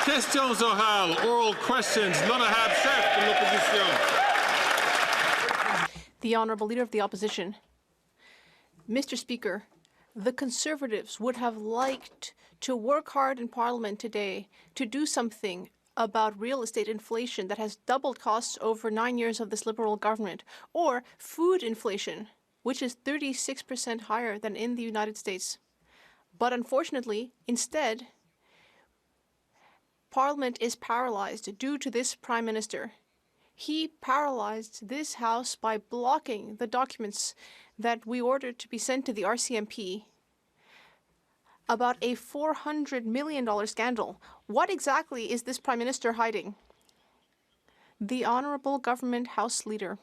Questions orales, oral questions. L'honorable chef de l'opposition. The Honourable Leader of the Opposition. Mr. Speaker, the Conservatives would have liked to work hard in Parliament today to do something about real estate inflation that has doubled costs over 9 years of this Liberal government, or food inflation, which is 36% higher than in the United States. But unfortunately, instead, Parliament is paralyzed due to this Prime Minister. He paralyzed this House by blocking the documents that we ordered to be sent to the RCMP about a $400 million scandal. What exactly is this Prime Minister hiding? The Honourable Government House Leader.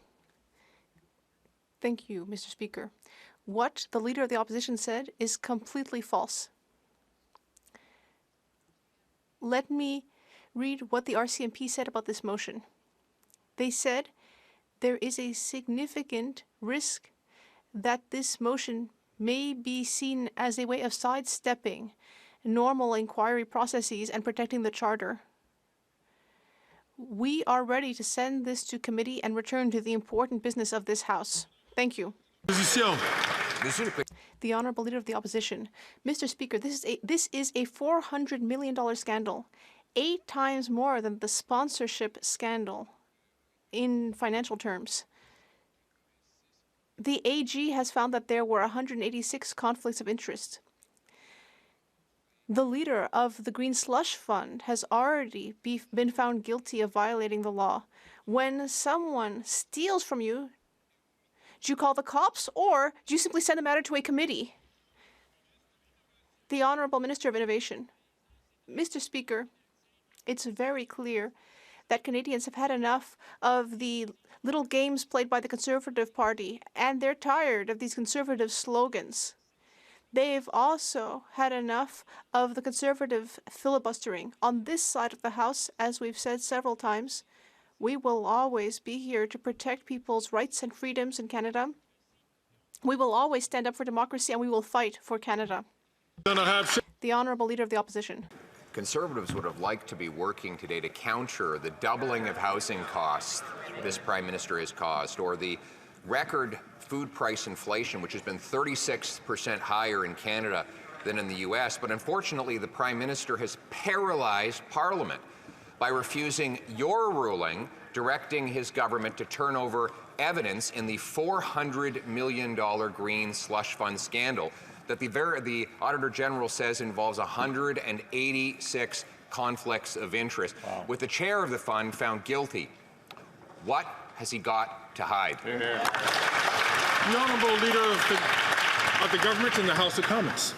Thank you, Mr. Speaker. What the Leader of the Opposition said is completely false. Let me read what the RCMP said about this motion. They said there is a significant risk that this motion may be seen as a way of sidestepping normal inquiry processes and protecting the Charter. We are ready to send this to committee and return to the important business of this House. Thank you. The Honourable Leader of the Opposition. Mr. Speaker, this is a $400 million scandal, 8 times more than the sponsorship scandal in financial terms. The AG has found that there were 186 conflicts of interest. The leader of the Green Slush Fund has already been found guilty of violating the law. When someone steals from you, do you call the cops or do you simply send the matter to a committee? The Honourable Minister of Innovation. Mr. Speaker, it's very clear that Canadians have had enough of the little games played by the Conservative Party, and they're tired of these Conservative slogans. They've also had enough of the Conservative filibustering. On this side of the House, as we've said several times, we will always be here to protect people's rights and freedoms in Canada. We will always stand up for democracy, and we will fight for Canada. The Honourable Leader of the Opposition. Conservatives would have liked to be working today to counter the doubling of housing costs this Prime Minister has caused, or the record food price inflation, which has been 36% higher in Canada than in the US. But unfortunately, the Prime Minister has paralyzed Parliament by refusing your ruling directing his government to turn over evidence in the $400 million Green Slush Fund scandal that the Auditor General says involves 186 conflicts of interest, with the chair of the fund found guilty. What has he got to hide? The Honourable Leader of the Government in the House of Commons.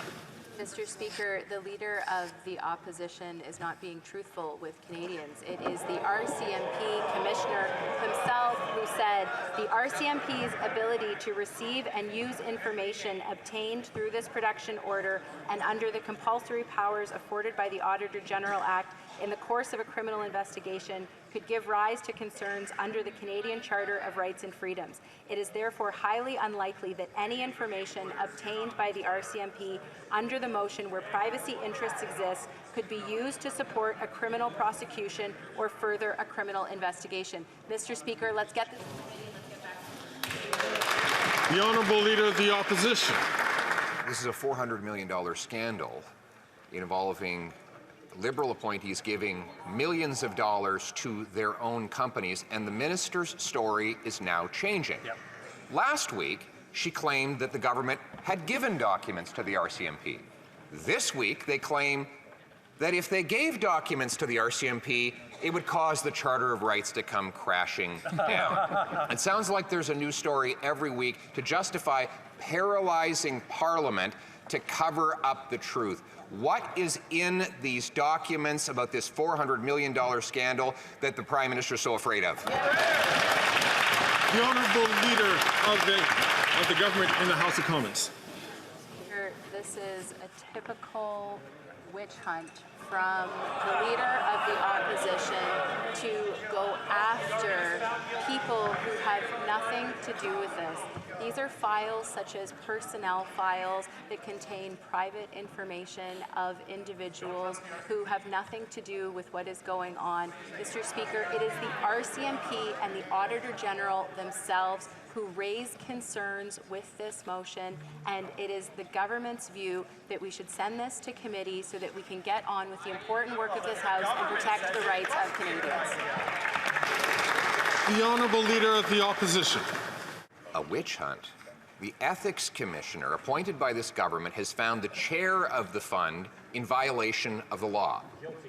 Mr. Speaker, the Leader of the Opposition is not being truthful with Canadians. It is the RCMP Commissioner himself who said the RCMP's ability to receive and use information obtained through this production order and under the compulsory powers afforded by the Auditor General Act in the course of a criminal investigation could give rise to concerns under the Canadian Charter of Rights and Freedoms. It is therefore highly unlikely that any information obtained by the RCMP under the motion where privacy interests exist could be used to support a criminal prosecution or further a criminal investigation. Mr. Speaker, let's get this. The Honourable Leader of the Opposition. This is a $400 million scandal involving Liberal appointees giving millions of dollars to their own companies, and the minister's story is now changing. Last week, she claimed that the government had given documents to the RCMP. This week, they claim that if they gave documents to the RCMP, it would cause the Charter of Rights to come crashing down. It sounds like there's a new story every week to justify paralyzing Parliament to cover up the truth. What is in these documents about this $400 million scandal that the Prime Minister is so afraid of? The Honourable Leader of the Government in the House of Commons. This is a typical witch hunt from the Leader of the Opposition to go after people who have nothing to do with this. These are files such as personnel files that contain private information of individuals who have nothing to do with what is going on. Mr. Speaker, it is the RCMP and the Auditor General themselves who raised concerns with this motion, and it is the government's view that we should send this to committee so that we can get on with the important work of this House and protect the rights of Canadians. The Honourable Leader of the Opposition. A witch hunt. The Ethics Commissioner appointed by this government has found the chair of the fund in violation of the law.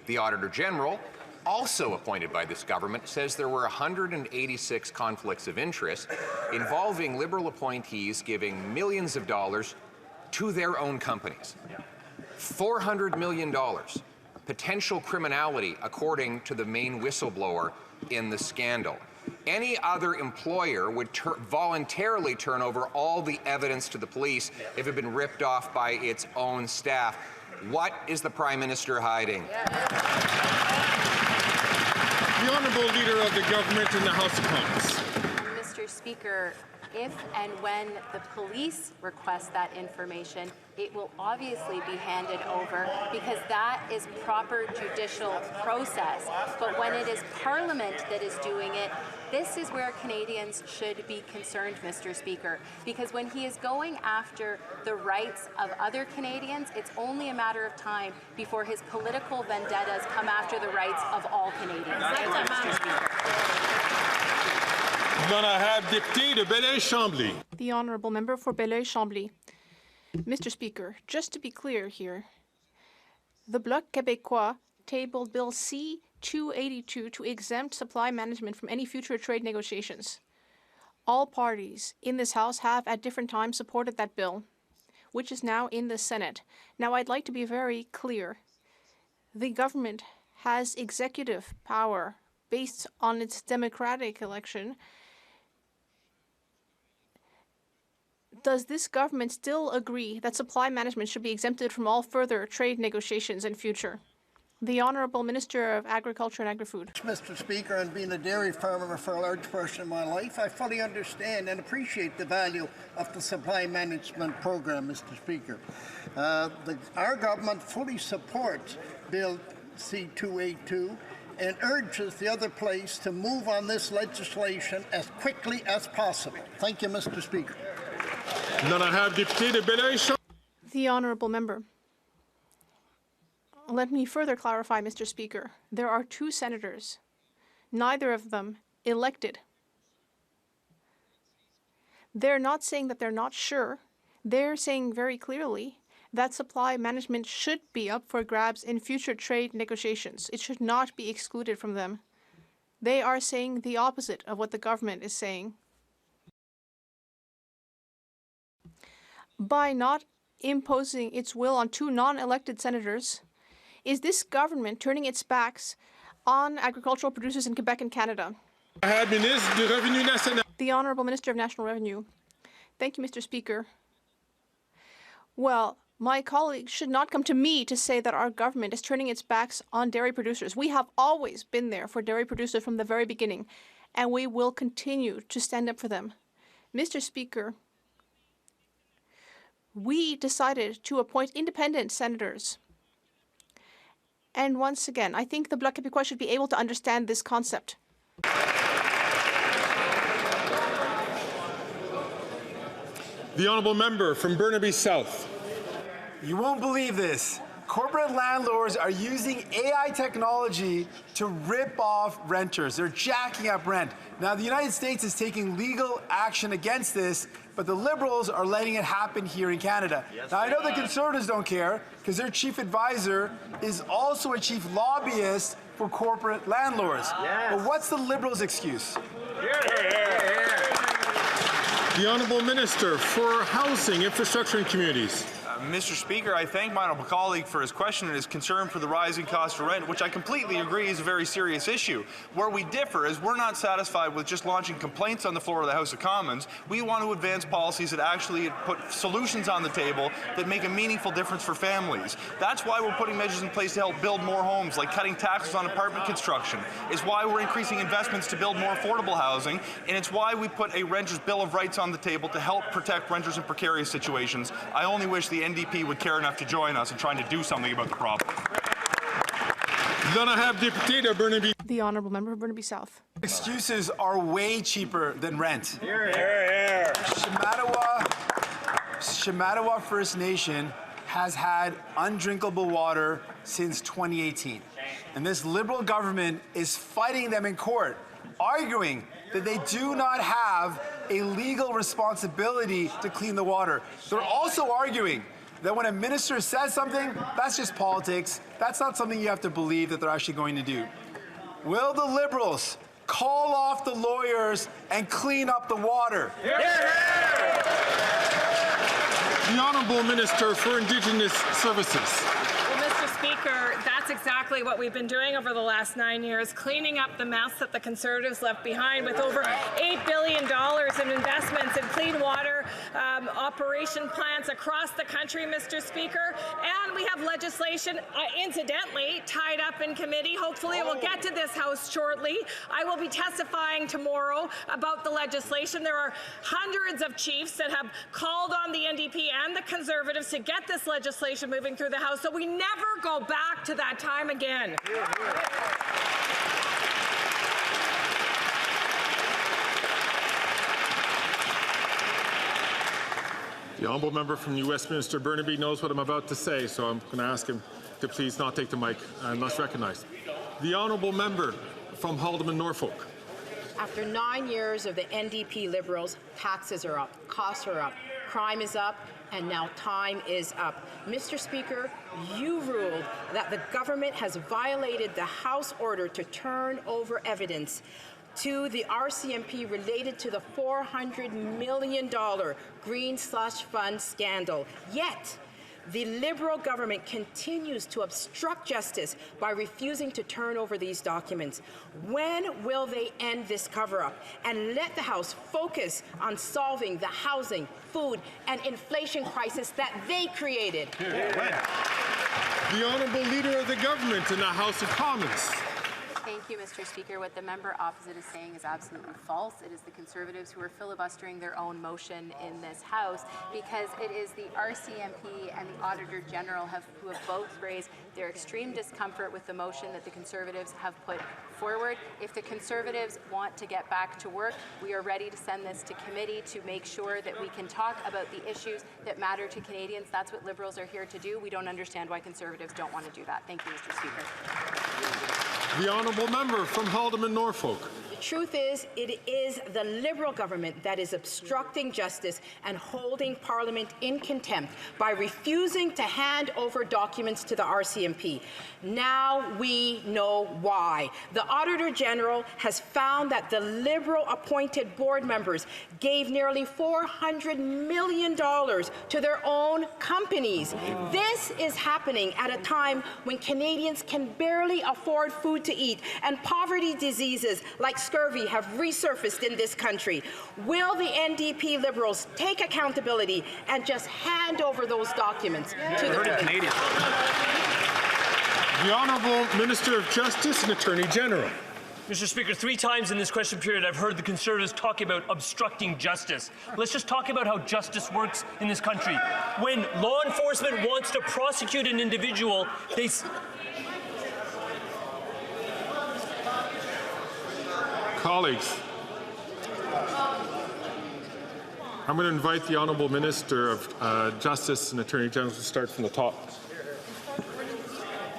The Auditor General, also appointed by this government, says there were 186 conflicts of interest involving Liberal appointees giving millions of dollars to their own companies. $400 million. Potential criminality, according to the main whistleblower in the scandal. Any other employer would voluntarily turn over all the evidence to the police if it had been ripped off by its own staff. What is the Prime Minister hiding? The Honourable Leader of the Government in the House of Commons. Mr. Speaker, if and when the police request that information, it will obviously be handed over because that is proper judicial process. But when it is Parliament that is doing it, this is where Canadians should be concerned, Mr. Speaker, because when he is going after the rights of other Canadians, it's only a matter of time before his political vendettas come after the rights of all Canadians. Mr. Speaker. L'honorable député de Belleuil-Chambly. The Honourable Member for Belleuil-Chambly. Mr. Speaker, just to be clear here, the Bloc Québécois tabled Bill C-282 to exempt supply management from any future trade negotiations. All parties in this House have at different times supported that bill, which is now in the Senate. Now, I'd like to be very clear. The government has executive power based on its democratic election. Does this government still agree that supply management should be exempted from all further trade negotiations in future? The Honourable Minister of Agriculture and Agri-Food. Mr. Speaker, and being a dairy farmer for a large portion of my life, I fully understand and appreciate the value of the supply management program, Mr. Speaker. Our government fully supports Bill C-282 and urges the other place to move on this legislation as quickly as possible. Thank you, Mr. Speaker. L'honorable député de Belleuil-Chambly. The Honourable Member. Let me further clarify, Mr. Speaker. There are two senators, neither of them elected. They're not saying that they're not sure. They're saying very clearly that supply management should be up for grabs in future trade negotiations. It should not be excluded from them. They are saying the opposite of what the government is saying. By not imposing its will on two non-elected senators, is this government turning its backs on agricultural producers in Quebec and Canada? Ministre du Revenu National. The Honourable Minister of National Revenue. Thank you, Mr. Speaker. Well, my colleagues should not come to me to say that our government is turning its backs on dairy producers. We have always been there for dairy producers from the very beginning, and we will continue to stand up for them. Mr. Speaker, we decided to appoint independent senators. And once again, I think the Bloc Québécois should be able to understand this concept. The Honourable Member from Burnaby South. You won't believe this. Corporate landlords are using AI technology to rip off renters. They're jacking up rent. Now, the United States is taking legal action against this, but the Liberals are letting it happen here in Canada. Now, I know the Conservatives don't care because their chief advisor is also a chief lobbyist for corporate landlords. But what's the Liberals' excuse? The Honourable Minister for Housing, Infrastructure and Communities. Mr. Speaker, I thank my honourable colleague for his question and his concern for the rising cost of rent, which I completely agree is a very serious issue. Where we differ is we're not satisfied with just launching complaints on the floor of the House of Commons. We want to advance policies that actually put solutions on the table that make a meaningful difference for families. That's why we're putting measures in place to help build more homes, like cutting taxes on apartment construction. It's why we're increasing investments to build more affordable housing, and it's why we put a Renters' Bill of Rights on the table to help protect renters in precarious situations. I only wish the NDP would care enough to join us in trying to do something about the problem. Then I have Deputy de Burnaby. The Honourable Member of Burnaby South. Excuses are way cheaper than rent. Shamattawa First Nation has had undrinkable water since 2018. And this Liberal government is fighting them in court, arguing that they do not have a legal responsibility to clean the water. They're also arguing that when a minister says something, that's just politics. That's not something you have to believe that they're actually going to do. Will the Liberals call off the lawyers and clean up the water? The Honourable Minister for Indigenous Services. Well, Mr. Speaker, that's exactly what we've been doing over the last 9 years, cleaning up the mess that the Conservatives left behind with over $8 billion in investments in clean water operation plants across the country, Mr. Speaker. And we have legislation, incidentally, tied up in committee. Hopefully it will get to this House shortly. I will be testifying tomorrow about the legislation. There are hundreds of chiefs that have called on the NDP and the Conservatives to get this legislation moving through the House, so we never go back to that time again. The honourable member from New Westminster Burnaby knows what I'm about to say, so I'm going to ask him to please not take the mic unless recognized. The honourable member from Haldimand, Norfolk. After 9 years of the NDP Liberals, taxes are up, costs are up, crime is up, and now time is up. Mr. Speaker, you ruled that the government has violated the House order to turn over evidence to the RCMP related to the $400 million Green Slush Fund scandal. Yet, the Liberal government continues to obstruct justice by refusing to turn over these documents. When will they end this cover-up and let the House focus on solving the housing, food, and inflation crisis that they created? The Honourable Leader of the Government in the House of Commons. Thank you, Mr. Speaker. What the member opposite is saying is absolutely false. It is the Conservatives who are filibustering their own motion in this House, because it is the RCMP and the Auditor General who have both raised their extreme discomfort with the motion that the Conservatives have put forward. If the Conservatives want to get back to work, we are ready to send this to committee to make sure that we can talk about the issues that matter to Canadians. That's what Liberals are here to do. We don't understand why Conservatives don't want to do that. Thank you, Mr. Speaker. The honourable member from Haldimand, Norfolk. The truth is, it is the Liberal government that is obstructing justice and holding Parliament in contempt by refusing to hand over documents to the RCMP. Now we know why. The Auditor General has found that the Liberal-appointed board members gave nearly $400 million to their own companies. This is happening at a time when Canadians can barely afford food to eat and poverty diseases like scurvy have resurfaced in this country. Will the NDP Liberals take accountability and just hand over those documents to the Canadians? The Honourable Minister of Justice and Attorney General. Mr. Speaker, 3 times in this question period I've heard the Conservatives talk about obstructing justice. Let's just talk about how justice works in this country. When law enforcement wants to prosecute an individual, they... Colleagues, I'm going to invite the Honourable Minister of Justice and Attorney General to start from the top.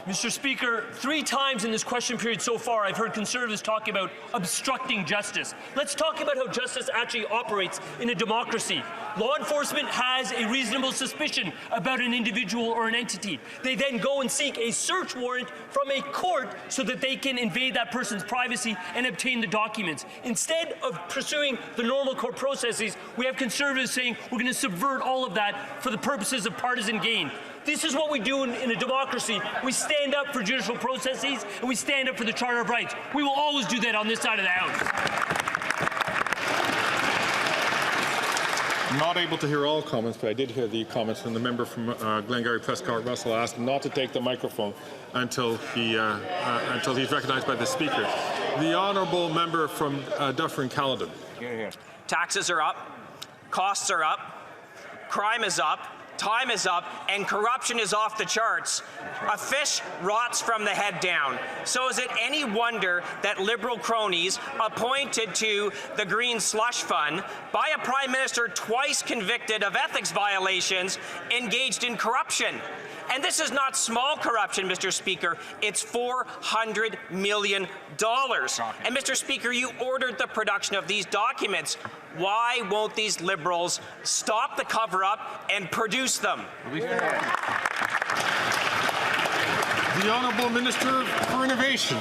Mr. Speaker, 3 times in this question period so far, I've heard Conservatives talk about obstructing justice. Let's talk about how justice actually operates in a democracy. Law enforcement has a reasonable suspicion about an individual or an entity. They then go and seek a search warrant from a court so that they can invade that person's privacy and obtain the documents. Instead of pursuing the normal court processes, we have Conservatives saying we're going to subvert all of that for the purposes of partisan gain. This is what we do in a democracy. We stand up for judicial processes and we stand up for the Charter of Rights. We will always do that on this side of the House. I'm not able to hear all comments, but I did hear the comments from the member from Glengarry Prescott Russell asked not to take the microphone until he's recognized by the Speaker. The honourable member from Dufferin-Caledon. Taxes are up, costs are up, crime is up, time is up, and corruption is off the charts. A fish rots from the head down. So is it any wonder that Liberal cronies appointed to the Green Slush Fund by a Prime Minister twice convicted of ethics violations engaged in corruption? And this is not small corruption, Mr. Speaker. It's $400 million. And, Mr. Speaker, you ordered the production of these documents. Why won't these Liberals stop the cover-up and produce them? The Honourable Minister for Innovation.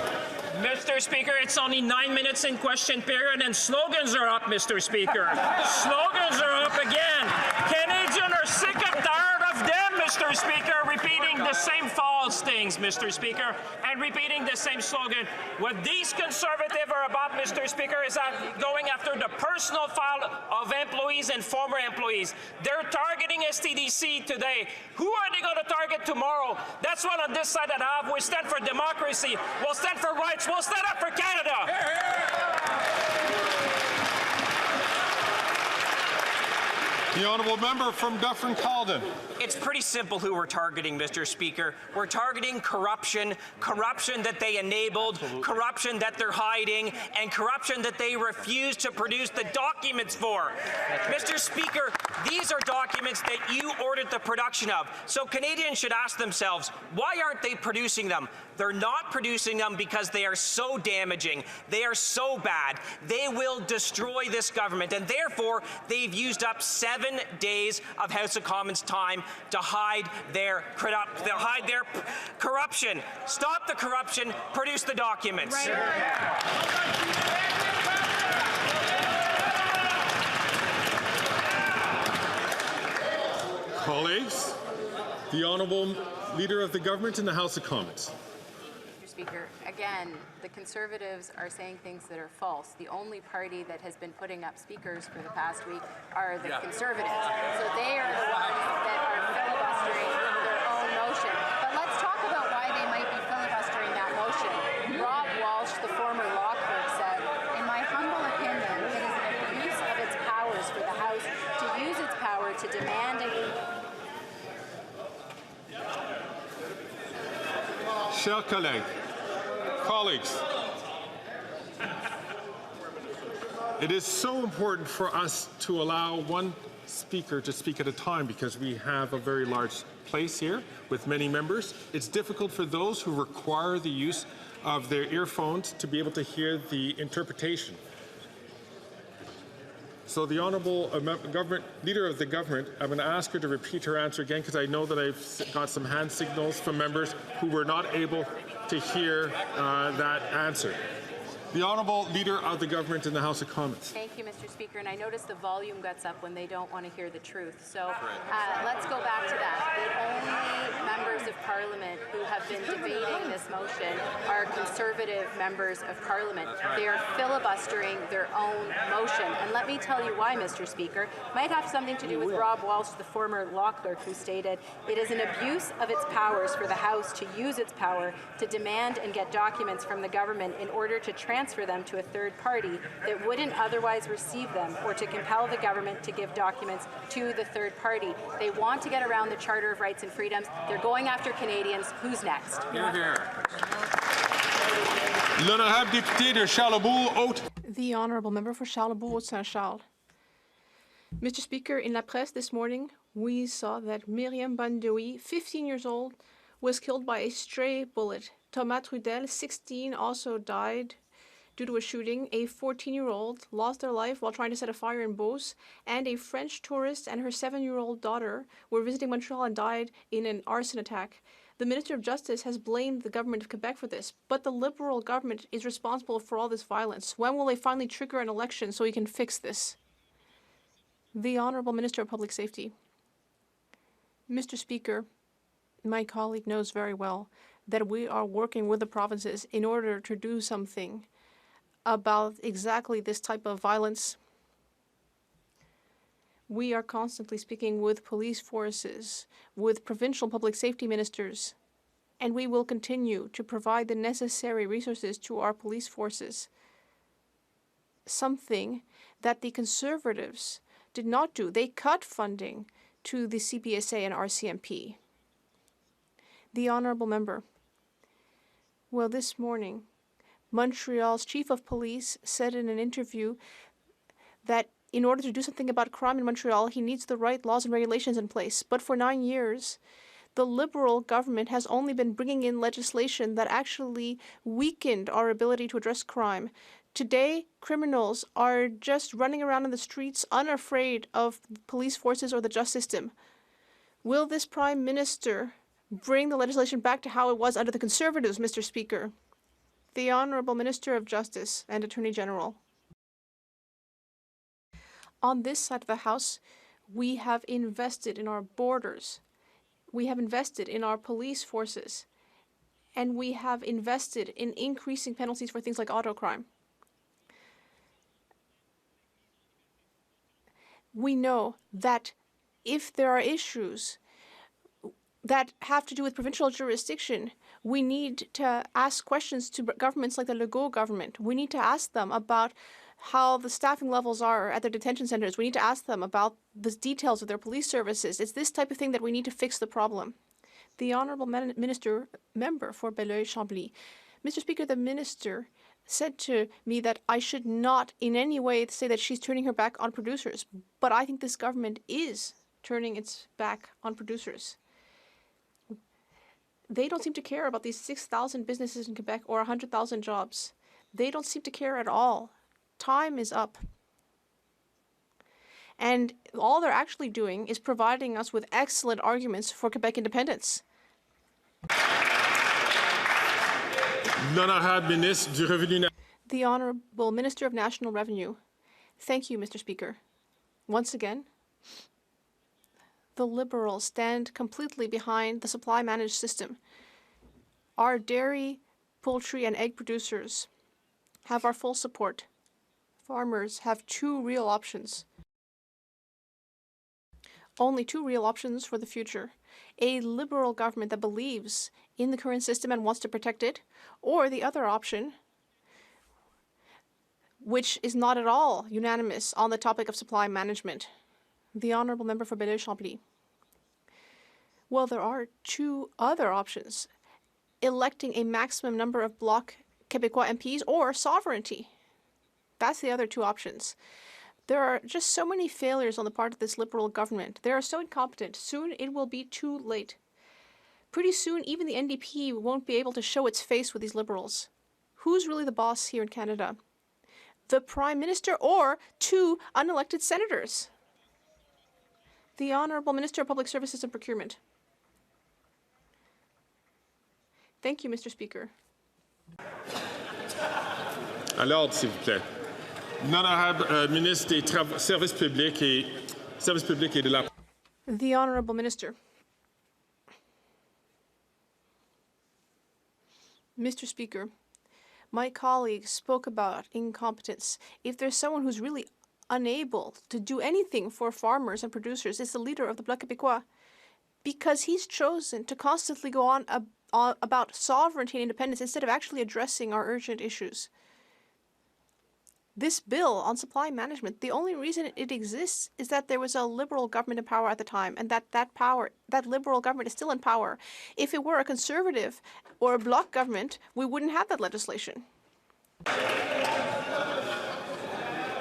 Mr. Speaker, it's only 9 minutes in question period and slogans are up, Mr. Speaker. Slogans are up again. Canadians are sick and tired of them, Mr. Speaker, repeating the same false things, Mr. Speaker, and repeating the same slogan. What these Conservatives are about, Mr. Speaker, is going after the personal file of employees and former employees. They're targeting STDC today. Who are they going to target tomorrow? That's what on this side of the house. We stand for democracy. We'll stand for rights. We'll stand up for Canada. The honourable member from Dufferin-Caledon. It's pretty simple who we're targeting, Mr. Speaker. We're targeting corruption, corruption that they enabled, corruption that they're hiding, and corruption that they refuse to produce the documents for. Mr. Speaker, these are documents that you ordered the production of. So Canadians should ask themselves, why aren't they producing them? They're not producing them because they are so damaging. They are so bad. They will destroy this government, and therefore they've used up 7 days of House of Commons time to hide their corruption. Stop the corruption. Produce the documents. Colleagues, the Honourable Leader of the Government in the House of Commons. Speaker, again, the Conservatives are saying things that are false. The only party that has been putting up speakers for the past week are the Conservatives. So they are the ones that are filibustering their own motion. But let's talk about why they might be filibustering that motion. Rob Walsh, the former law clerk, said, in my humble opinion, it is an abuse of its powers for the House to use its power to demand a Chers colleagues, it is so important for us to allow one speaker to speak at a time because we have a very large place here with many members. It's difficult for those who require the use of their earphones to be able to hear the interpretation. So the Honourable Leader of the Government, I'm going to ask her to repeat her answer again because I know that I've got some hand signals from members who were not able to hear that answer. The Honourable Leader of the Government in the House of Commons. Thank you, Mr. Speaker. And I notice the volume gets up when they don't want to hear the truth. So let's go back to that. The only members of Parliament who have been debating this motion are Conservative members of Parliament. They are filibustering their own motion. And let me tell you why, Mr. Speaker. It might have something to do with Rob Walsh, the former law clerk, who stated, it is an abuse of its powers for the House to use its power to demand and get documents from the government in order to transfer them to a third party that wouldn't otherwise receive them, or to compel the government to give documents to the third party. They want to get around the Charter of Rights and Freedoms. They're going after Canadians. Who's next? L'honorable député de Charlebourg-Haute. The Honourable Member for Charlebourg-Saint-Charles. Mr. Speaker, in La Presse this morning, we saw that Myriam Bandoui, 15 years old, was killed by a stray bullet. Thomas Trudel, 16, also died due to a shooting. A 14-year-old lost their life while trying to set a fire in Beauce, and a French tourist and her 7-year-old daughter were visiting Montreal and died in an arson attack. The Minister of Justice has blamed the government of Quebec for this, but the Liberal government is responsible for all this violence. When will they finally trigger an election so we can fix this? The Honourable Minister of Public Safety. Mr. Speaker, my colleague knows very well that we are working with the provinces in order to do something about exactly this type of violence. We are constantly speaking with police forces, with provincial public safety ministers, and we will continue to provide the necessary resources to our police forces. Something that the Conservatives did not do. They cut funding to the CPSA and RCMP. The Honourable Member. Well, this morning, Montreal's Chief of Police said in an interview that in order to do something about crime in Montreal, he needs the right laws and regulations in place. But for 9 years, the Liberal government has only been bringing in legislation that actually weakened our ability to address crime. Today, criminals are just running around in the streets unafraid of police forces or the justice system. Will this Prime Minister bring the legislation back to how it was under the Conservatives, Mr. Speaker? The Honourable Minister of Justice and Attorney General. On this side of the House, we have invested in our borders. We have invested in our police forces. And we have invested in increasing penalties for things like auto crime. We know that if there are issues that have to do with provincial jurisdiction, we need to ask questions to governments like the Legault government. We need to ask them about how the staffing levels are at their detention centers. We need to ask them about the details of their police services. It's this type of thing that we need to fix the problem. The Honourable Member for Belleuil-Chambly. Mr. Speaker, the Minister said to me that I should not in any way say that she's turning her back on producers, but I think this government is turning its back on producers. They don't seem to care about these 6,000 businesses in Quebec or 100,000 jobs. They don't seem to care at all. Time is up. And all they're actually doing is providing us with excellent arguments for Quebec independence. The Honourable Minister of National Revenue. Thank you, Mr. Speaker. Once again, the Liberals stand completely behind the supply-managed system. Our dairy, poultry, and egg producers have our full support. Farmers have two real options. Only two real options for the future. A Liberal government that believes in the current system and wants to protect it, or the other option, which is not at all unanimous on the topic of supply management. The Honourable Member for Belleuil-Chambly. Well, there are two other options. Electing a maximum number of Bloc Québécois MPs or sovereignty. That's the other two options. There are just so many failures on the part of this Liberal government. They are so incompetent. Soon it will be too late. Pretty soon, even the NDP won't be able to show its face with these Liberals. Who's really the boss here in Canada? The Prime Minister or two unelected senators? The Honourable Minister of Public Services and Procurement. Thank you, Mr. Speaker. À l'ordre, s'il vous plaît. L'honorable ministre des Services publics et de la... The Honourable Minister. Mr. Speaker, my colleague spoke about incompetence. If there's someone who's really unable to do anything for farmers and producers, it's the leader of the Bloc Québécois, because he's chosen to constantly go on about sovereignty and independence instead of actually addressing our urgent issues. This bill on supply management, the only reason it exists is that there was a Liberal government in power at the time, and that Liberal government is still in power. If it were a Conservative or a Bloc government, we wouldn't have that legislation.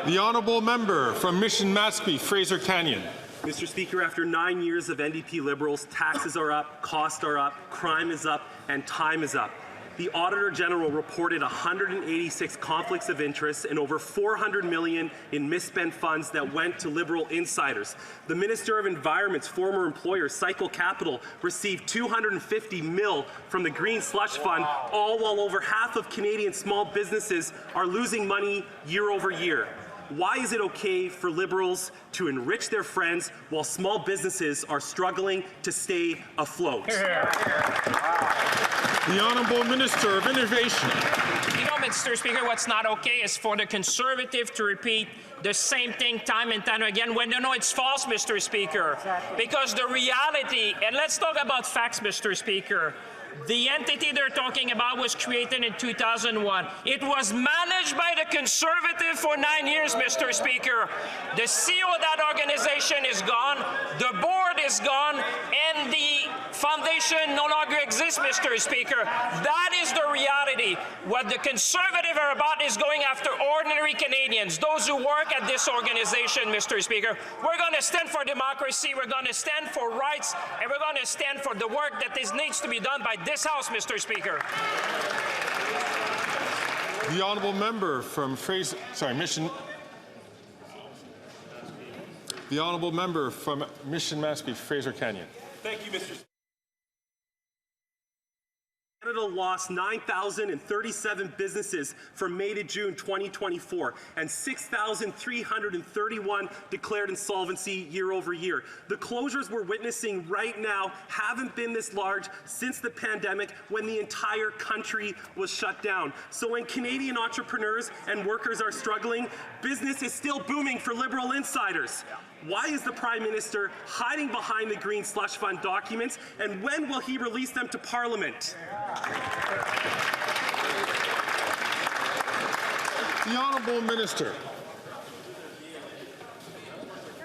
The Honourable Member from Mission Mashpee, Fraser Canyon. Mr. Speaker, after 9 years of NDP Liberals, taxes are up, costs are up, crime is up, and time is up. The Auditor General reported 186 conflicts of interest and over $400 million in misspent funds that went to Liberal insiders. The Minister of Environment's former employer, Cycle Capital, received $250 million from the Green Slush Fund, all while over half of Canadian small businesses are losing money year over year. Why is it okay for Liberals to enrich their friends while small businesses are struggling to stay afloat? The Honourable Minister of Innovation. You know, Mr. Speaker, what's not okay is for the Conservative to repeat the same thing time and time again when they know it's false, Mr. Speaker. Exactly. Because the reality, and let's talk about facts, Mr. Speaker. The entity they're talking about was created in 2001. It was managed by the Conservative for 9 years, Mr. Speaker. The CEO of that organization is gone, the board is gone, and the foundation no longer exists, Mr. Speaker. That is the reality. What the Conservative are about is going after ordinary Canadians, those who work at this organization, Mr. Speaker. We're going to stand for democracy, we're going to stand for rights, and we're going to stand for the work that needs to be done by this House, Mr. Speaker. The Honourable Member from The Honourable Member from Mission Mashpee, Fraser Canyon. Thank you, Mr. Speaker. Canada lost 9,037 businesses from May to June 2024 and 6,331 declared insolvency year over year. The closures we're witnessing right now haven't been this large since the pandemic when the entire country was shut down. So when Canadian entrepreneurs and workers are struggling, business is still booming for Liberal insiders. Why is the Prime Minister hiding behind the Green Slush Fund documents, and when will he release them to Parliament? The Honourable Minister.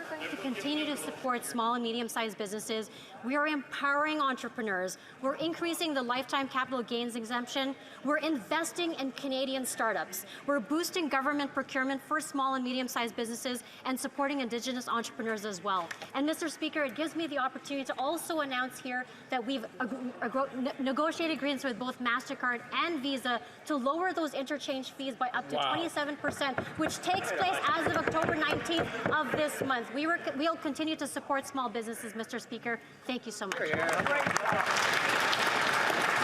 We're going to continue to support small and medium-sized businesses. We are empowering entrepreneurs. We're increasing the lifetime capital gains exemption. We're investing in Canadian startups. We're boosting government procurement for small and medium-sized businesses and supporting Indigenous entrepreneurs as well. And Mr. Speaker, it gives me the opportunity to also announce here that we've negotiated agreements with both MasterCard and Visa to lower those interchange fees by up to 27%, which takes place as of October 19th of this month. We'll continue to support small businesses, Mr. Speaker. Thank you so much.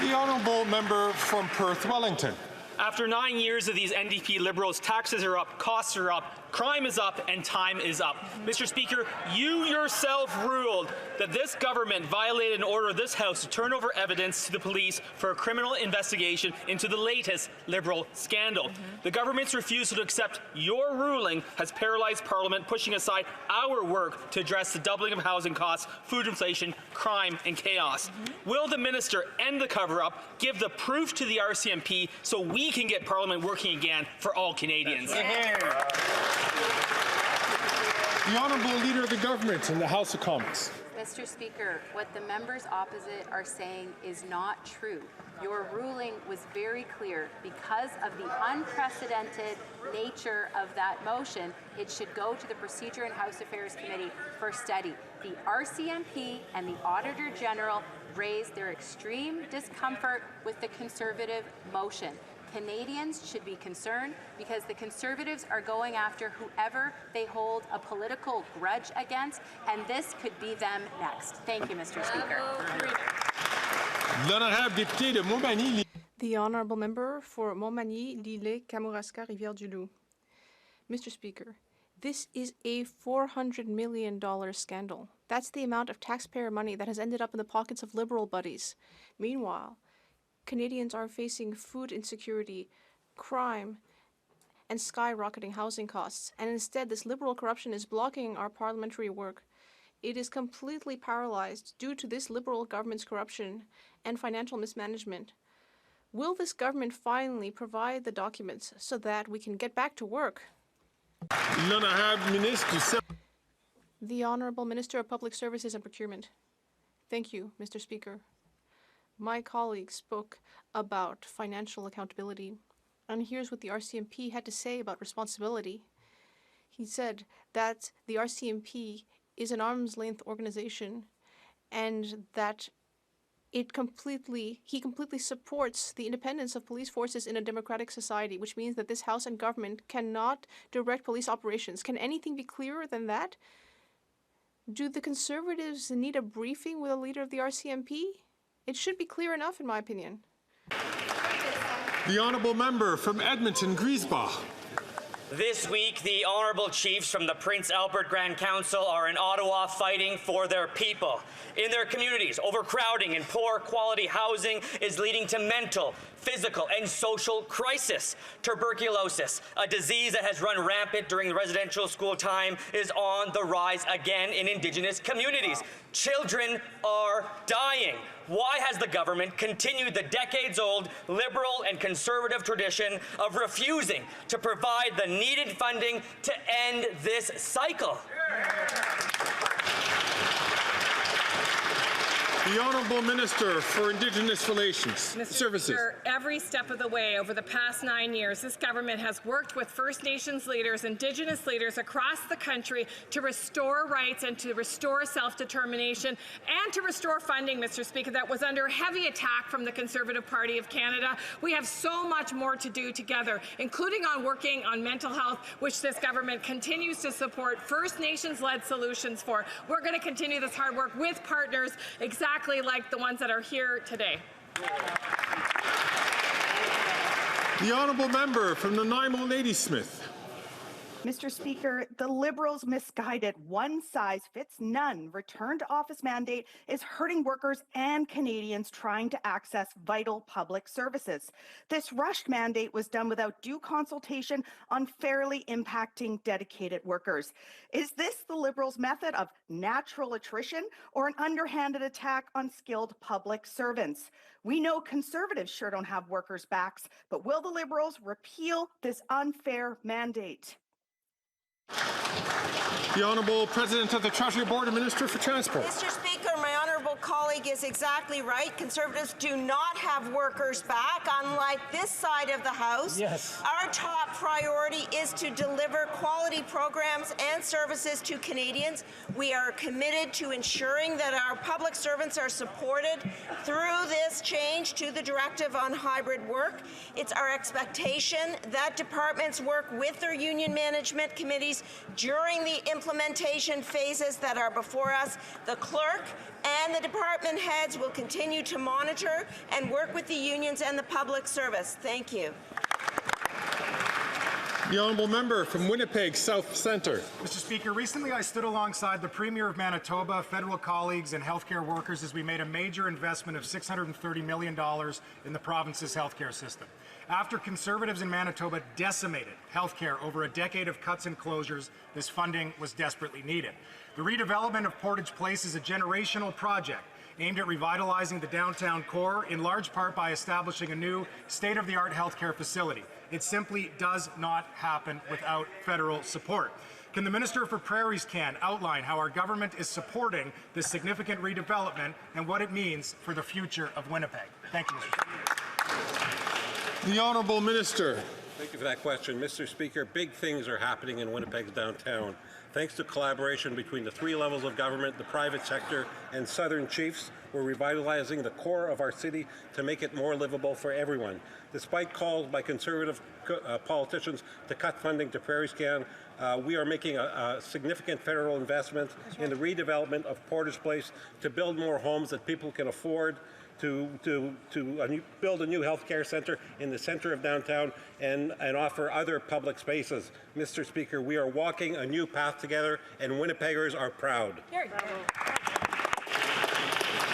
The Honourable Member from Perth Wellington. After 9 years of these NDP Liberals, taxes are up, costs are up, crime is up, and time is up. Mr. Speaker, you yourself ruled that this government violated an order of this House to turn over evidence to the police for a criminal investigation into the latest Liberal scandal. The government's refusal to accept your ruling has paralyzed Parliament, pushing aside our work to address the doubling of housing costs, food inflation, crime, and chaos. Will the Minister end the cover-up, give the proof to the RCMP so we can get Parliament working again for all Canadians? The Honourable Leader of the Government in the House of Commons. Mr. Speaker, what the members opposite are saying is not true. Your ruling was very clear. Because of the unprecedented nature of that motion, it should go to the Procedure and House Affairs Committee for study. The RCMP and the Auditor General raised their extreme discomfort with the Conservative motion. Canadians should be concerned because the Conservatives are going after whoever they hold a political grudge against, and this could be them next. Thank you, Mr. Speaker. The Honourable Member for Montmagny, Lillet, Kamouraska, Rivière-du-Loup. Mr. Speaker, this is a $400 million scandal. That's the amount of taxpayer money that has ended up in the pockets of Liberal buddies. Meanwhile, Canadians are facing food insecurity, crime, and skyrocketing housing costs. And instead, this Liberal corruption is blocking our parliamentary work. It is completely paralyzed due to this Liberal government's corruption and financial mismanagement. Will this government finally provide the documents so that we can get back to work? The Honourable Minister of Public Services and Procurement. Thank you, Mr. Speaker. My colleague spoke about financial accountability, and here's what the RCMP had to say about responsibility. He said that the RCMP is an arm's length organization, and that he completely supports the independence of police forces in a democratic society, which means that this House and government cannot direct police operations. Can anything be clearer than that? Do the Conservatives need a briefing with a leader of the RCMP? It should be clear enough, in my opinion. The honourable member from Edmonton, Griesbach. This week, the honourable chiefs from the Prince Albert Grand Council are in Ottawa fighting for their people. In their communities, overcrowding and poor quality housing is leading to mental, physical, and social crisis. Tuberculosis, a disease that has run rampant during the residential school time, is on the rise again in Indigenous communities. Children are dying. Why has the government continued the decades-old Liberal and Conservative tradition of refusing to provide the needed funding to end this cycle? The Honourable Minister for Indigenous Relations Services. Speaker, every step of the way over the past 9 years, this government has worked with First Nations leaders, Indigenous leaders across the country to restore rights and to restore self-determination and to restore funding, Mr. Speaker, that was under heavy attack from the Conservative Party of Canada. We have so much more to do together, including on working on mental health, which this government continues to support First Nations-led solutions for. We're going to continue this hard work with partners exactly like the ones that are here today. The honourable member from Nanaimo Ladysmith. Mr. Speaker, the Liberals' misguided one-size-fits-none return-to-office mandate is hurting workers and Canadians trying to access vital public services. This rushed mandate was done without due consultation, unfairly impacting dedicated workers. Is this the Liberals' method of natural attrition or an underhanded attack on skilled public servants? We know Conservatives sure don't have workers' backs, but will the Liberals repeal this unfair mandate? The Honourable President of the Treasury Board and Minister for Transport. Mr. Speaker, my honourable colleague is exactly right. Conservatives do not have workers back, unlike this side of the House. Yes. Our top priority is to deliver quality programs and services to Canadians. We are committed to ensuring that our public servants are supported through this change to the directive on hybrid work. It's our expectation that departments work with their union management committees during the implementation phases that are before us. The clerk and the department heads will continue to monitor and work with the unions and the public service. Thank you. The honourable member from Winnipeg South Centre. Mr. Speaker, recently I stood alongside the Premier of Manitoba, federal colleagues and healthcare workers as we made a major investment of $630 million in the province's healthcare system. After Conservatives in Manitoba decimated healthcare over a decade of cuts and closures, this funding was desperately needed. The redevelopment of Portage Place is a generational project aimed at revitalizing the downtown core, in large part by establishing a new state-of-the-art healthcare facility. It simply does not happen without federal support. Can the Minister for Prairies outline how our government is supporting this significant redevelopment and what it means for the future of Winnipeg? Thank you. The Honourable Minister. Thank you for that question. Mr. Speaker, big things are happening in Winnipeg's downtown. Thanks to collaboration between the three levels of government, the private sector, and Southern chiefs, we're revitalizing the core of our city to make it more livable for everyone. Despite calls by Conservative politicians to cut funding to PrairieScan, we are making a significant federal investment in the redevelopment of Portage Place to build more homes that people can afford, to build a new healthcare center in the center of downtown and offer other public spaces. Mr. Speaker, we are walking a new path together, and Winnipeggers are proud.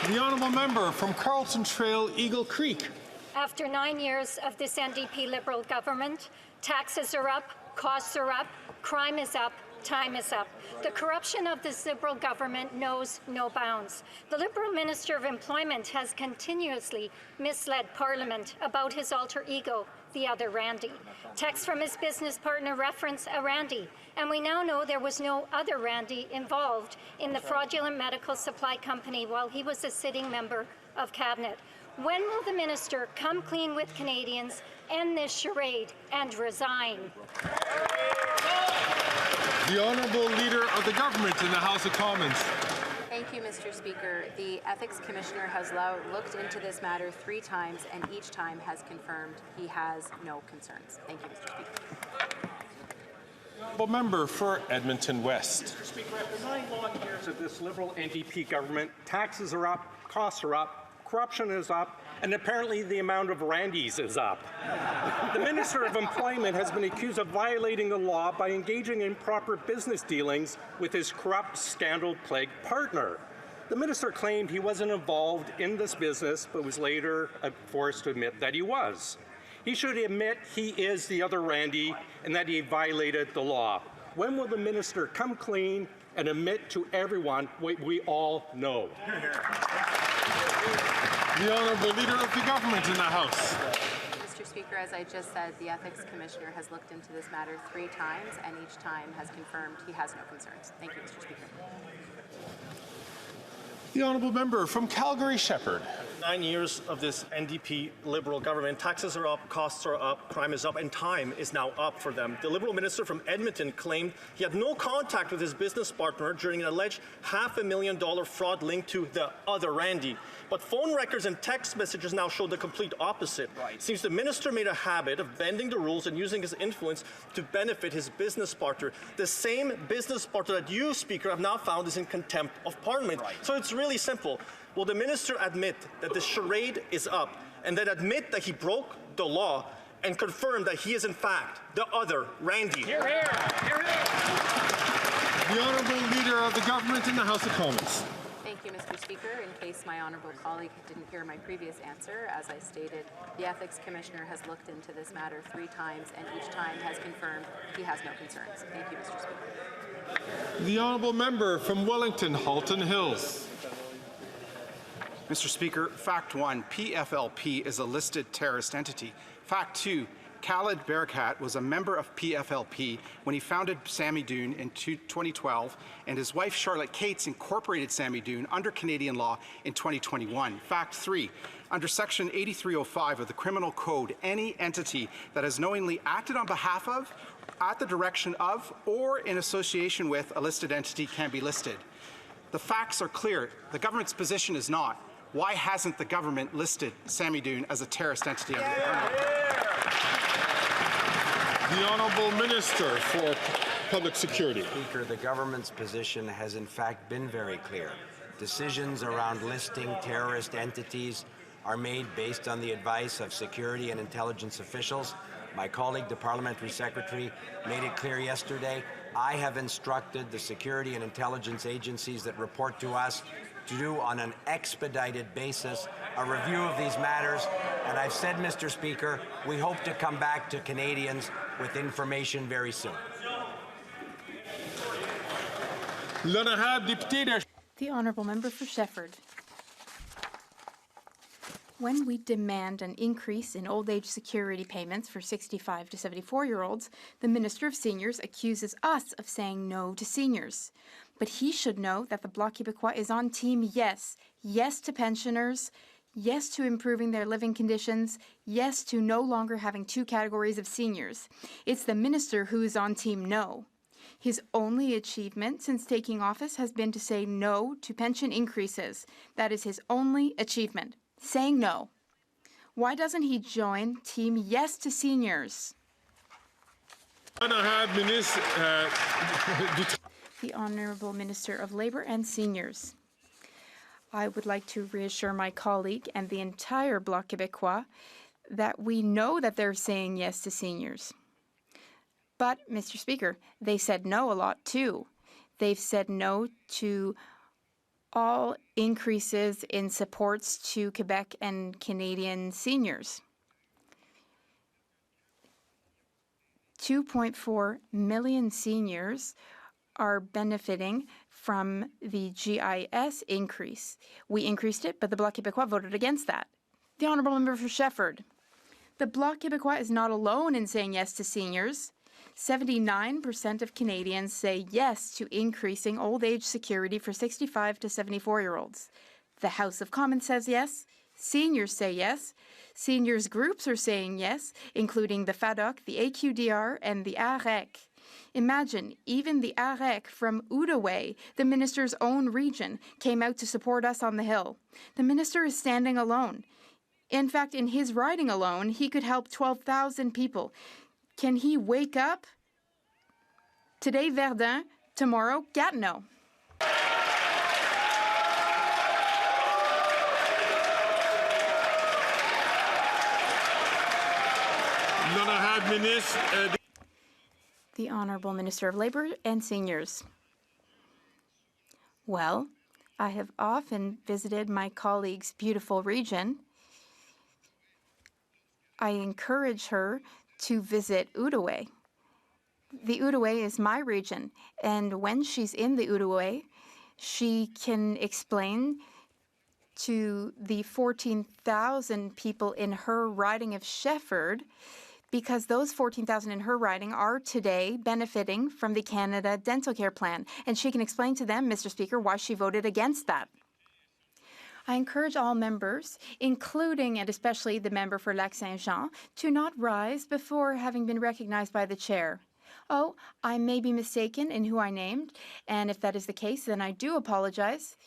The honourable member from Carlton Trail, Eagle Creek. After 9 years of this NDP Liberal government, taxes are up, costs are up, crime is up, time is up. The corruption of this Liberal government knows no bounds. The Liberal Minister of Employment has continuously misled Parliament about his alter ego, the other Randy. Texts from his business partner reference a Randy, and we now know there was no other Randy involved in the fraudulent medical supply company while he was a sitting member of Cabinet. When will the Minister come clean with Canadians, end this charade, and resign? The Honourable Leader of the Government in the House of Commons. Thank you, Mr. Speaker. The Ethics Commissioner has looked into this matter 3 times and each time has confirmed he has no concerns. Thank you, Mr. Speaker. Honourable Member for Edmonton West. Mr. Speaker, after 9 long years of this Liberal NDP government, taxes are up, costs are up, corruption is up, and apparently the amount of Randys is up. The Minister of Employment has been accused of violating the law by engaging in improper business dealings with his corrupt, scandal-plagued partner. The minister claimed he wasn't involved in this business, but was later forced to admit that he was. He should admit he is the other Randy and that he violated the law. When will the minister come clean and admit to everyone what we all know? The Honourable Leader of the Government in the House. Mr. Speaker, as I just said, the Ethics Commissioner has looked into this matter 3 times and each time has confirmed he has no concerns. Thank you, Mr. Speaker. The Honourable Member from Calgary-Shepherd. 9 years of this NDP Liberal government, taxes are up, costs are up, crime is up, and time is now up for them. The Liberal minister from Edmonton claimed he had no contact with his business partner during an alleged $500,000 fraud linked to the other Randy. But phone records and text messages now show the complete opposite. It seems the minister made a habit of bending the rules and using his influence to benefit his business partner. The same business partner that you, Speaker, have now found is in contempt of Parliament. So it's really simple. Will the minister admit that the charade is up and then admit that he broke the law and confirm that he is in fact the other Randy? Hear, hear. Hear, hear. The Honourable Leader of the Government in the House of Commons. Thank you, Mr. Speaker. In case my honourable colleague didn't hear my previous answer, as I stated, the Ethics Commissioner has looked into this matter 3 times and each time has confirmed he has no concerns. Thank you, Mr. Speaker. The Honourable Member from Wellington, Halton Hills. Mr. Speaker, Fact 1, PFLP is a listed terrorist entity. Fact 2, Khalid Barakat was a member of PFLP when he founded Sammy Dune in 2012, and his wife Charlotte Cates incorporated Sammy Dune under Canadian law in 2021. Fact 3, under Section 8305 of the Criminal Code, any entity that has knowingly acted on behalf of, at the direction of, or in association with a listed entity can be listed. The facts are clear. The government's position is not. Why hasn't the government listed Sammy Dune as a terrorist entity under the criminal code? The Honourable Minister for Public Security. Speaker, the government's position has in fact been very clear. Decisions around listing terrorist entities are made based on the advice of security and intelligence officials. My colleague, the Parliamentary Secretary, made it clear yesterday. I have instructed the security and intelligence agencies that report to us to do on an expedited basis a review of these matters. And I've said, Mr. Speaker, we hope to come back to Canadians with information very soon. The Honourable Member for Shefford. When we demand an increase in old age security payments for 65 to 74-year-olds, the Minister of Seniors accuses us of saying no to seniors. But he should know that the Bloc Québécois is on team yes. Yes to pensioners, yes to improving their living conditions, yes to no longer having 2 categories of seniors. It's the minister who is on team no. His only achievement since taking office has been to say no to pension increases. That is his only achievement. Saying no. Why doesn't he join Team Yes to Seniors? The Honourable Minister of Labour and Seniors. I would like to reassure my colleague and the entire Bloc Québécois that we know that they're saying yes to seniors. But, Mr. Speaker, they said no a lot too. They've said no to all increases in supports to Quebec and Canadian seniors. 2.4 million seniors are benefiting from the GIS increase. We increased it, but the Bloc Québécois voted against that. The Honourable Member for Shefford. The Bloc Québécois is not alone in saying yes to seniors. 79% of Canadians say yes to increasing old age security for 65 to 74-year-olds. The House of Commons says yes. Seniors say yes. Seniors groups are saying yes, including the FADOC, the AQDR, and the AREC. Imagine, even the AREC from Outaouais, the minister's own region, came out to support us on the Hill. The minister is standing alone. In fact, in his riding alone, he could help 12,000 people. Can he wake up? Today, Verdun. Tomorrow, Gatineau. The Honourable Minister of Labour and Seniors. Well, I have often visited my colleague's beautiful region. I encourage her to visit Outaouais. The Outaouais is my region, and when she's in the Outaouais, she can explain to the 14,000 people in her riding of Shefford, because those 14,000 in her riding are today benefiting from the Canada Dental Care Plan. And she can explain to them, Mr. Speaker, why she voted against that. I encourage all members, including and especially the member for Lac-Saint-Jean, to not rise before having been recognized by the chair. Oh, I may be mistaken in who I named, and if that is the case, then I do apologize.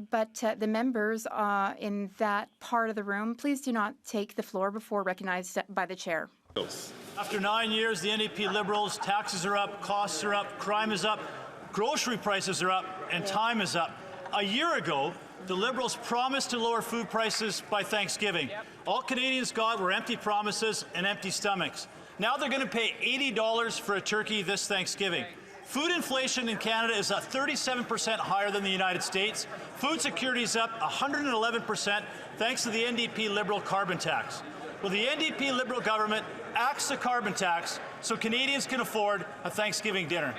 But the members in that part of the room, please do not take the floor before recognized by the chair. After 9 years, the NDP Liberals, taxes are up, costs are up, crime is up, grocery prices are up, and time is up. A year ago, the Liberals promised to lower food prices by Thanksgiving. All Canadians got were empty promises and empty stomachs. Now they're going to pay $80 for a turkey this Thanksgiving. Food inflation in Canada is 37% higher than the United States. Food security is up 111% thanks to the NDP Liberal carbon tax. Will the NDP Liberal government axe the carbon tax so Canadians can afford a Thanksgiving dinner?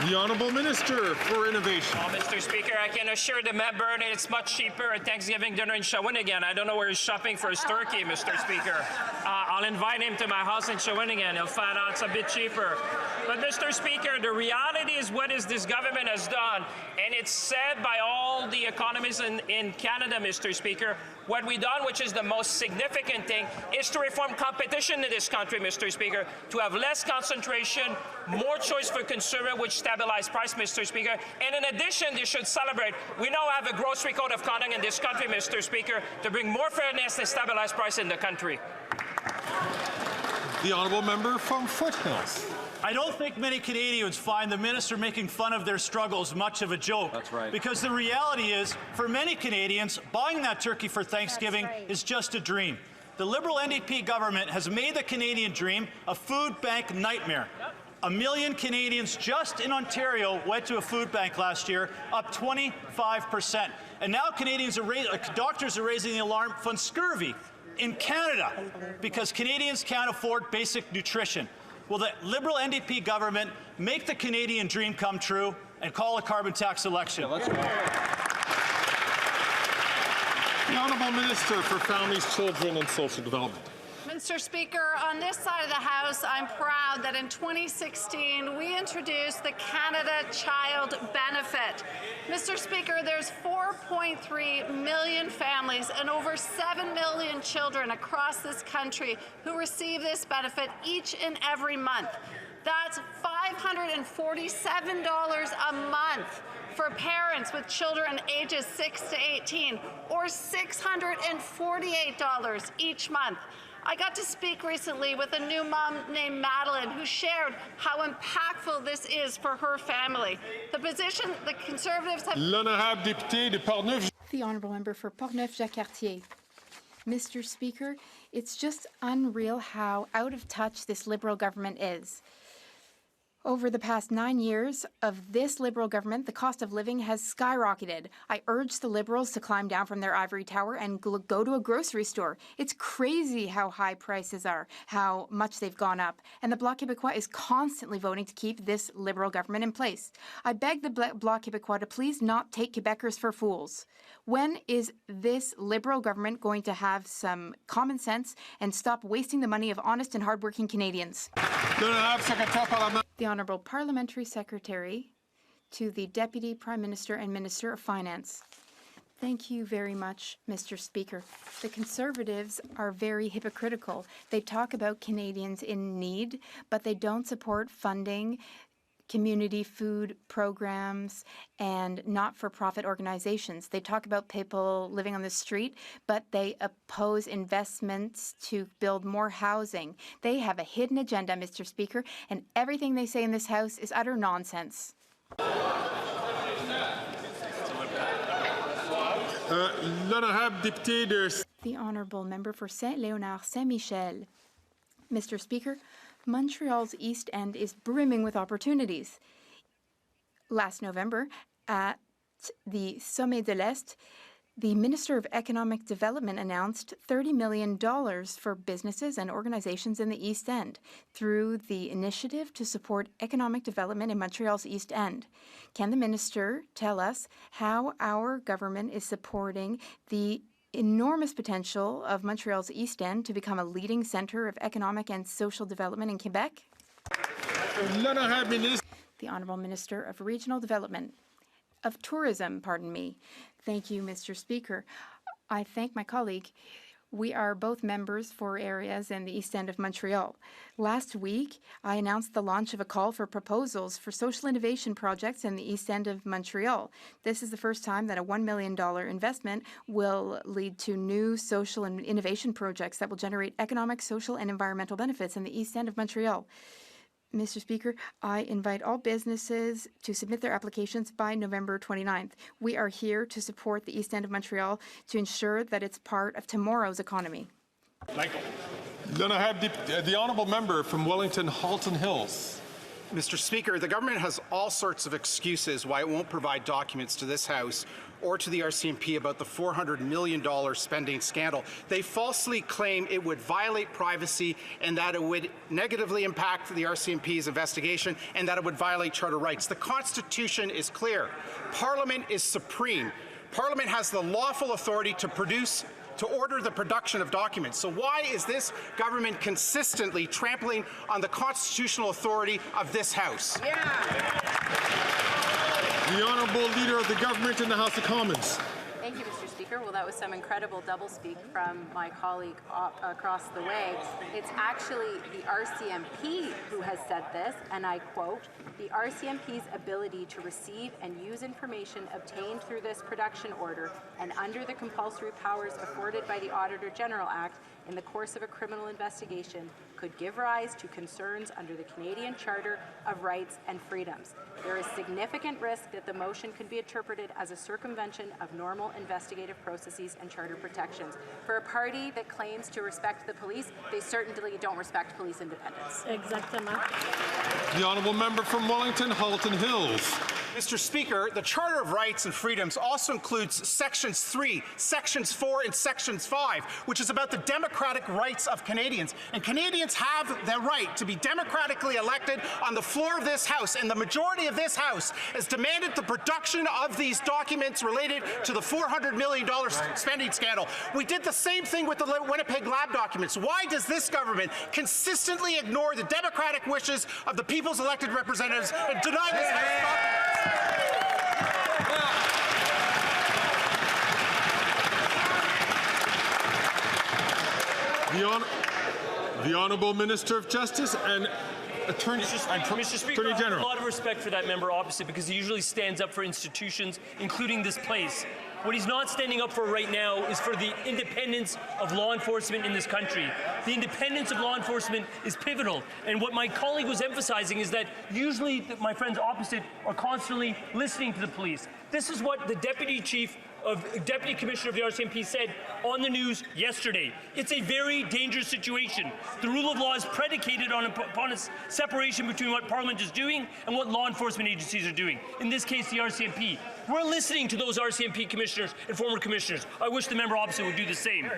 The Honourable Minister for Innovation. Well, Mr. Speaker, I can assure the member that it's much cheaper at Thanksgiving dinner in Shawinigan. I don't know where he's shopping for his turkey, Mr. Speaker. I'll invite him to my house in Shawinigan. He'll find out it's a bit cheaper. But, Mr. Speaker, the reality is what is this government has done, and it's said by all the economists in Canada, Mr. Speaker, what we've done, which is the most significant thing, is to reform competition in this country, Mr. Speaker, to have less concentration, more choice for consumer, which stabilize price, Mr. Speaker. And in addition, they should celebrate. We now have a grocery code of conduct in this country, Mr. Speaker, to bring more fairness and stabilize price in the country. The Honourable Member from Foothills. I don't think many Canadians find the minister making fun of their struggles much of a joke. That's right. Because the reality is, for many Canadians, buying that turkey for Thanksgiving is just a dream. The Liberal NDP government has made the Canadian dream a food bank nightmare. 1 million Canadians just in Ontario went to a food bank last year, up 25%. And now doctors are raising the alarm on scurvy in Canada because Canadians can't afford basic nutrition. Will the Liberal NDP government make the Canadian dream come true and call a carbon tax election? The Honourable Minister for Families, Children and Social Development. Mr. Speaker, on this side of the House, I'm proud that in 2016 we introduced the Canada Child Benefit. Mr. Speaker, there's 4.3 million families and over 7 million children across this country who receive this benefit each and every month. That's $547 a month for parents with children ages 6 to 18, or $648 each month. I got to speak recently with a new mom named Madeline who shared how impactful this is for her family. The position the Conservatives have... L'honorable député de Portneuf. The Honourable Member for Portneuf-Jacques-Cartier. Mr. Speaker, it's just unreal how out of touch this Liberal government is. Over the past 9 years of this Liberal government, the cost of living has skyrocketed. I urge the Liberals to climb down from their ivory tower and go to a grocery store. It's crazy how high prices are, how much they've gone up. And the Bloc Québécois is constantly voting to keep this Liberal government in place. I beg the Bloc Québécois to please not take Quebecers for fools. When is this Liberal government going to have some common sense and stop wasting the money of honest and hardworking Canadians? The Honourable Parliamentary Secretary to the Deputy Prime Minister and Minister of Finance. Thank you very much, Mr. Speaker. The Conservatives are very hypocritical. They talk about Canadians in need, but they don't support funding community food programs and not-for-profit organizations. They talk about people living on the street, but they oppose investments to build more housing. They have a hidden agenda, Mr. Speaker, and everything they say in this House is utter nonsense. The Honourable Member for Saint-Léonard Saint-Michel. Mr. Speaker, Montreal's East End is brimming with opportunities. Last November, at the Sommet de l'Est, the Minister of Economic Development announced $30 million for businesses and organizations in the East End through the Initiative to Support Economic Development in Montreal's East End. Can the Minister tell us how our government is supporting the enormous potential of Montreal's East End to become a leading centre of economic and social development in Quebec? The Honourable Minister of Regional Development. Of Tourism, pardon me. Thank you, Mr. Speaker. I thank my colleague. We are both members for areas in the East End of Montreal. Last week, I announced the launch of a call for proposals for social innovation projects in the East End of Montreal. This is the first time that a $1 million investment will lead to new social and innovation projects that will generate economic, social, and environmental benefits in the East End of Montreal. Mr. Speaker, I invite all businesses to submit their applications by November 29th. We are here to support the East End of Montreal to ensure that it's part of tomorrow's economy. Michael. Then I have the Honourable Member from Wellington Halton Hills. Mr. Speaker, the government has all sorts of excuses why it won't provide documents to this House or to the RCMP about the $400 million spending scandal. They falsely claim it would violate privacy and that it would negatively impact the RCMP's investigation and that it would violate charter rights. The Constitution is clear. Parliament is supreme. Parliament has the lawful authority to order the production of documents. So why is this government consistently trampling on the constitutional authority of this House? The Honourable Leader of the Government in the House of Commons. Thank you, Mr. Speaker. Well, that was some incredible doublespeak from my colleague across the way. It's actually the RCMP who has said this, and I quote, "The RCMP's ability to receive and use information obtained through this production order and under the compulsory powers afforded by the Auditor General Act in the course of a criminal investigation could give rise to concerns under the Canadian Charter of Rights and Freedoms. There is significant risk that the motion could be interpreted as a circumvention of normal investigative processes and charter protections. For a party that claims to respect the police, they certainly don't respect police independence." The Honourable Member from Wellington Halton Hills. Mr. Speaker, the Charter of Rights and Freedoms also includes Sections 3, Sections 4, and Sections 5, which is about the democratic rights of Canadians. And Canadians have the right to be democratically elected on the floor of this House, and the majority of this House has demanded the production of these documents related to the $400 million spending scandal. We did the same thing with the Winnipeg lab documents. Why does this government consistently ignore the democratic wishes of the people's elected representatives and deny this House documents? The Honourable Minister of Justice and Attorney Speaker, General. I have a lot of respect for that member opposite because he usually stands up for institutions, including this place. What he's not standing up for right now is for the independence of law enforcement in this country. The independence of law enforcement is pivotal. And what my colleague was emphasizing is that usually my friends opposite are constantly listening to the police. This is what the Deputy Commissioner of the RCMP said on the news yesterday. It's a very dangerous situation. The rule of law is predicated upon a separation between what Parliament is doing and what law enforcement agencies are doing. In this case, the RCMP. We're listening to those RCMP commissioners and former commissioners. I wish the member opposite would do the same.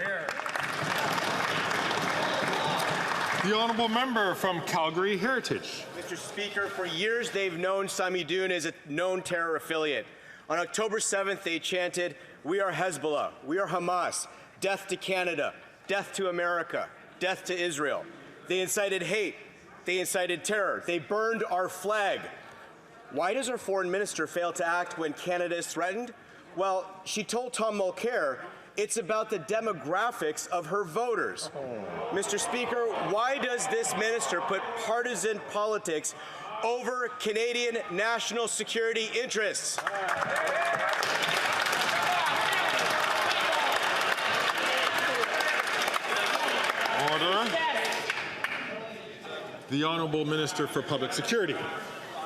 The Honourable Member from Calgary Heritage. Mr. Speaker, for years they've known Sami Doon as a known terror affiliate. On October 7th, they chanted, "We are Hezbollah, we are Hamas, death to Canada, death to America, death to Israel." They incited hate, they incited terror, they burned our flag. Why does our foreign minister fail to act when Canada is threatened? Well, she told Tom Mulcair it's about the demographics of her voters. Mr. Speaker, why does this minister put partisan politics over Canadian national security interests? Order. The Honourable Minister for Public Security.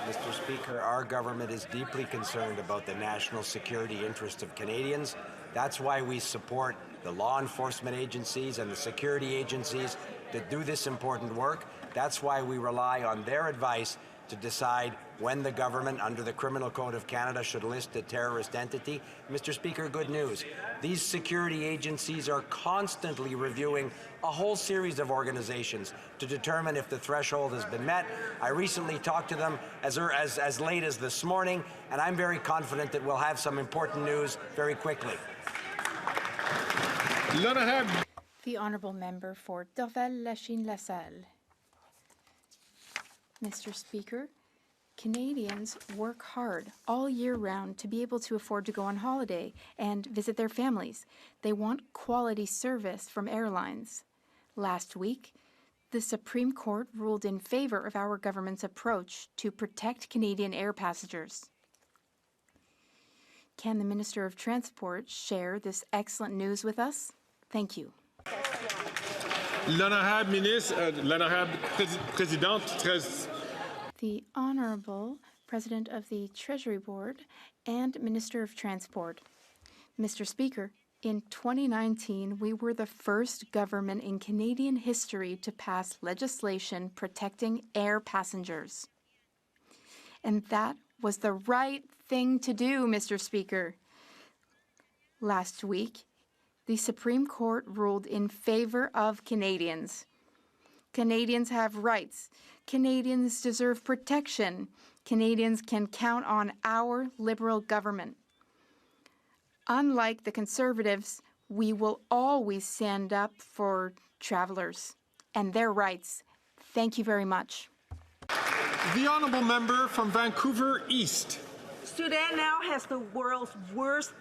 Mr. Speaker, our government is deeply concerned about the national security interest of Canadians. That's why we support the law enforcement agencies and the security agencies that do this important work. That's why we rely on their advice to decide when the government, under the Criminal Code of Canada, should list a terrorist entity. Mr. Speaker, good news. These security agencies are constantly reviewing a whole series of organizations to determine if the threshold has been met. I recently talked to them as late as this morning, and I'm very confident that we'll have some important news very quickly. The Honourable Member for Dorval-Lachine-LaSalle. Mr. Speaker, Canadians work hard all year round to be able to afford to go on holiday and visit their families. They want quality service from airlines. Last week, the Supreme Court ruled in favor of our government's approach to protect Canadian air passengers. Can the Minister of Transport share this excellent news with us? Thank you. L'honorable ministre, l'honorable présidente, The Honourable President of the Treasury Board and Minister of Transport. Mr. Speaker, in 2019, we were the first government in Canadian history to pass legislation protecting air passengers. And that was the right thing to do, Mr. Speaker. Last week, the Supreme Court ruled in favor of Canadians. Canadians have rights. Canadians deserve protection. Canadians can count on our Liberal government. Unlike the Conservatives, we will always stand up for travelers and their rights. Thank you very much. The Honourable Member from Vancouver East. Sudan now has the world's worst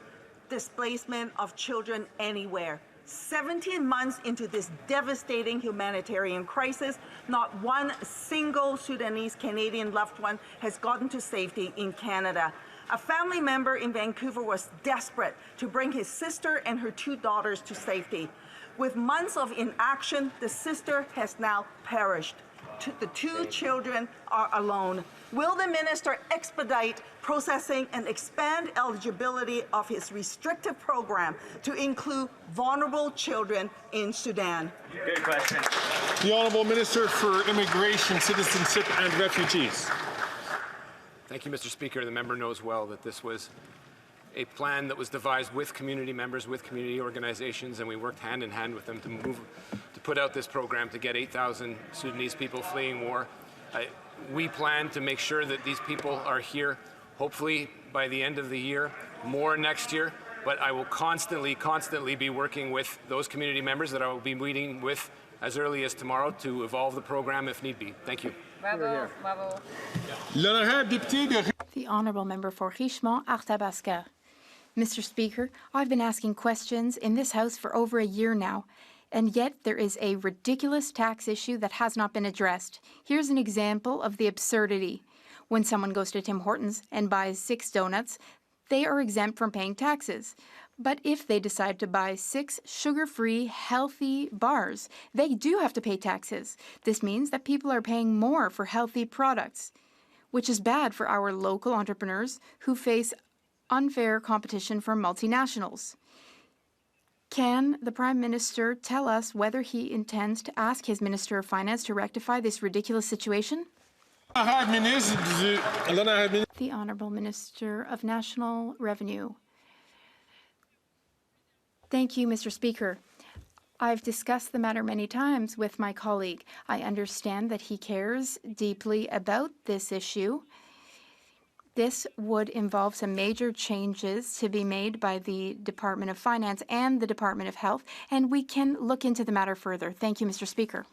displacement of children anywhere. 17 months into this devastating humanitarian crisis, not one single Sudanese Canadian loved one has gotten to safety in Canada. A family member in Vancouver was desperate to bring his sister and her 2 daughters to safety. With months of inaction, the sister has now perished. The 2 children are alone. Will the minister expedite processing and expand eligibility of his restrictive program to include vulnerable children in Sudan? Good question. The Honourable Minister for Immigration, Citizenship and Refugees. Thank you, Mr. Speaker. The member knows well that this was a plan that was devised with community members, with community organizations, and we worked hand in hand with them to put out this program to get 8,000 Sudanese people fleeing war. We plan to make sure that these people are here, hopefully by the end of the year, more next year, but I will constantly be working with those community members that I will be meeting with as early as tomorrow to evolve the program if need be. Thank you. Bravo, bravo. The Honourable Member for Richmond-Arthabasca. Mr. Speaker, I've been asking questions in this House for over a year now, and yet there is a ridiculous tax issue that has not been addressed. Here's an example of the absurdity. When someone goes to Tim Hortons and buys 6 donuts, they are exempt from paying taxes. But if they decide to buy 6 sugar-free, healthy bars, they do have to pay taxes. This means that people are paying more for healthy products, which is bad for our local entrepreneurs who face unfair competition from multinationals. Can the Prime Minister tell us whether he intends to ask his Minister of Finance to rectify this ridiculous situation? The Honourable Minister of National Revenue. Thank you, Mr. Speaker. I've discussed the matter many times with my colleague. I understand that he cares deeply about this issue. This would involve some major changes to be made by the Department of Finance and the Department of Health, and we can look into the matter further. Thank you, Mr. Speaker.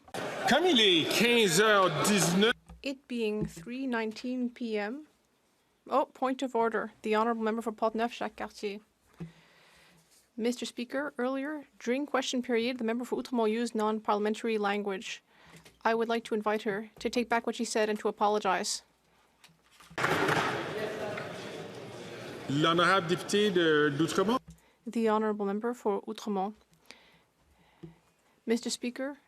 It being 3:19 p.m. Oh, point of order. The Honourable Member for Portneuf-Jacques-Cartier. Mr. Speaker, earlier, during question period, the member for Outremont used non-parliamentary language. I would like to invite her to take back what she said and to apologize. L'honorable député d'Outremont. The honourable member for Outremont. Mr. Speaker,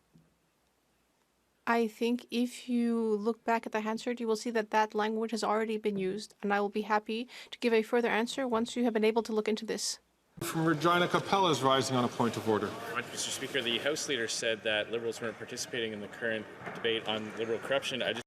I think if you look back at the Hansard, you will see that that language has already been used, and I will be happy to give a further answer once you have been able to look into this. From Regina Capella is rising on a point of order. Mr. Speaker, the House Leader said that Liberals weren't participating in the current debate on Liberal corruption. I just